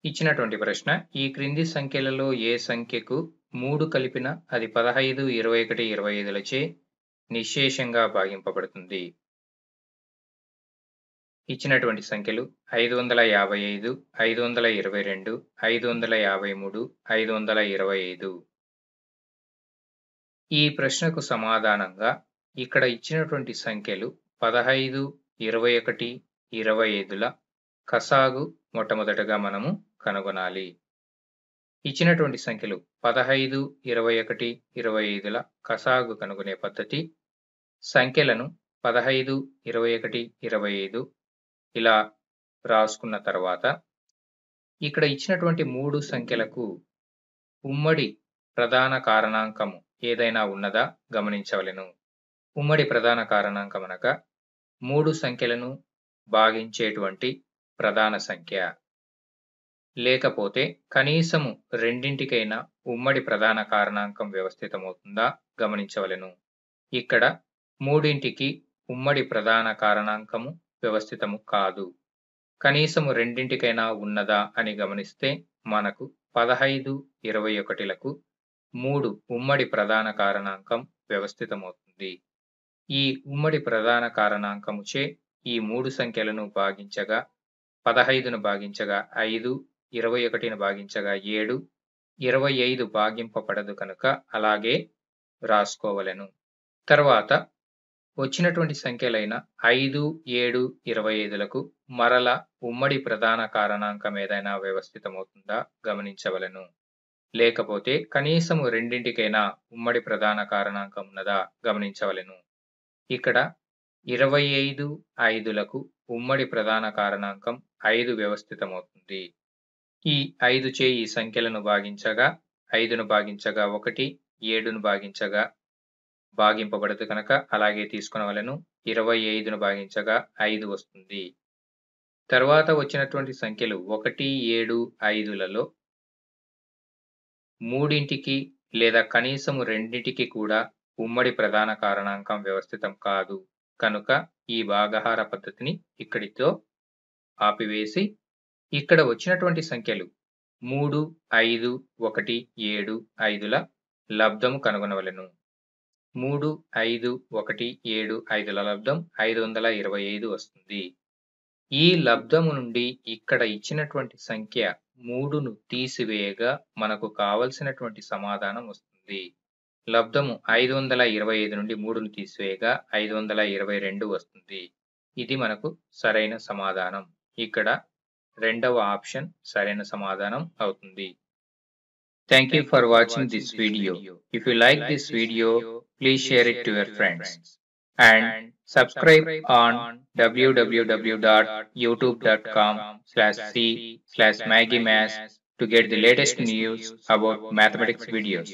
ఇచ్చినటువంటి ప్రశ్న ఈ క్రింది సంఖ్యలలో ఏ సంఖ్యకు 3 కలిపిన అది 15, 21, 25లచే నిశ్శేషంగా భాగింపబడుతుంది. ఇచ్చినటువంటి సంఖ్యలు 555, 522, 553, 525. ఈ ప్రశ్నకు సమాధానంగా ఇక్కడ ఇచ్చినటువంటి సంఖ్యలు 15, 21, 25ల కసాగు మొట్టమొదటగా మనము కనుగొనాలి. ఇచ్చినటువంటి సంఖ్యలు 15, 21, 25ల కసాగు కనుగొనే పద్ధతి సంఖ్యలను 15, 21, 25 ఇలా రాసుకున్న తర్వాత ఇక్కడ ఇచ్చినటువంటి 3 సంఖ్యలకు ఉమ్మడి ప్రధాన కారణాంకము ఏదైనా ఉన్నదా గమనించవలెను. ఉమ్మడి ప్రధాన కారణాంకం అనగా 3 సంఖ్యలను భాగించేటువంటి ప్రధాన సంఖ్య. లేకపోతే కనీసము రెండింటికైనా ఉమ్మడి ప్రధాన కారణాంకం వ్యవస్థితమవుతుందా గమనించవలెను. ఇక్కడ మూడింటికి ఉమ్మడి ప్రధాన కారణాంకము వ్యవస్థితము కాదు. కనీసము రెండింటికైనా ఉన్నదా అని గమనిస్తే మనకు 15, 21లకు 3 ఉమ్మడి ప్రధాన కారణాంకం వ్యవస్థితమవుతుంది. ఈ ఉమ్మడి ప్రధాన కారణాంకముచే ఈ 3 సంఖ్యలను భాగించగా 15ను భాగించగా 5, 21ను భాగించగా 7, 25 భాగింపబడదు కనుక అలాగే రాసుకోవలెను. తర్వాత వచ్చినటువంటి సంఖ్యలైన 5, 7, 25లకు మరల ఉమ్మడి ప్రధాన కారణాంకం ఏదైనా వ్యవస్థితమవుతుందా గమనించవలెను. లేకపోతే కనీసము రెండింటికైనా ఉమ్మడి ప్రధాన కారణాంకం ఉన్నదా గమనించవలెను. ఇక్కడ 25, 5లకు ఉమ్మడి ప్రధాన కారణాంకం 5 వ్యవస్థితమవుతుంది. ఈ 5చే ఈ సంఖ్యలను భాగించగా 5ను భాగించగా 1, 7ను భాగించగా భాగింపబడదు కనుక అలాగే తీసుకొనవలెను. 25ను భాగించగా 5 వస్తుంది. తర్వాత వచ్చినటువంటి సంఖ్యలు 1, 7, 5లలో మూడింటికి లేదా కనీసము రెండింటికి కూడా ఉమ్మడి ప్రధాన కారణాంకం వ్యవస్థితం కాదు కనుక ఈ భాగహార పద్ధతిని ఇక్కడితో ఆపివేసి ఇక్కడ వచ్చినటువంటి సంఖ్యలు 3, 5, 1, 7, 5ల లబ్ధము కనుగొనవలెను. 3, 5, 1, 7, 5ల లబ్ధం 525 వస్తుంది. ఈ లబ్ధము నుండి ఇక్కడ ఇచ్చినటువంటి సంఖ్య 3ను తీసివేయగా మనకు కావలసినటువంటి సమాధానం వస్తుంది. లబ్ధము 525 నుండి 3ను తీసివేయగా 522 వస్తుంది. ఇది మనకు సరైన సమాధానం. ఇక్కడ రెండవ ఆప్షన్ సరైన సమాధానం అవుతుంది. Thank you for watching this video. If you like this video, please share it to your friends and subscribe on www.youtube.com/c/MaggiMaths to get the latest news about mathematics videos.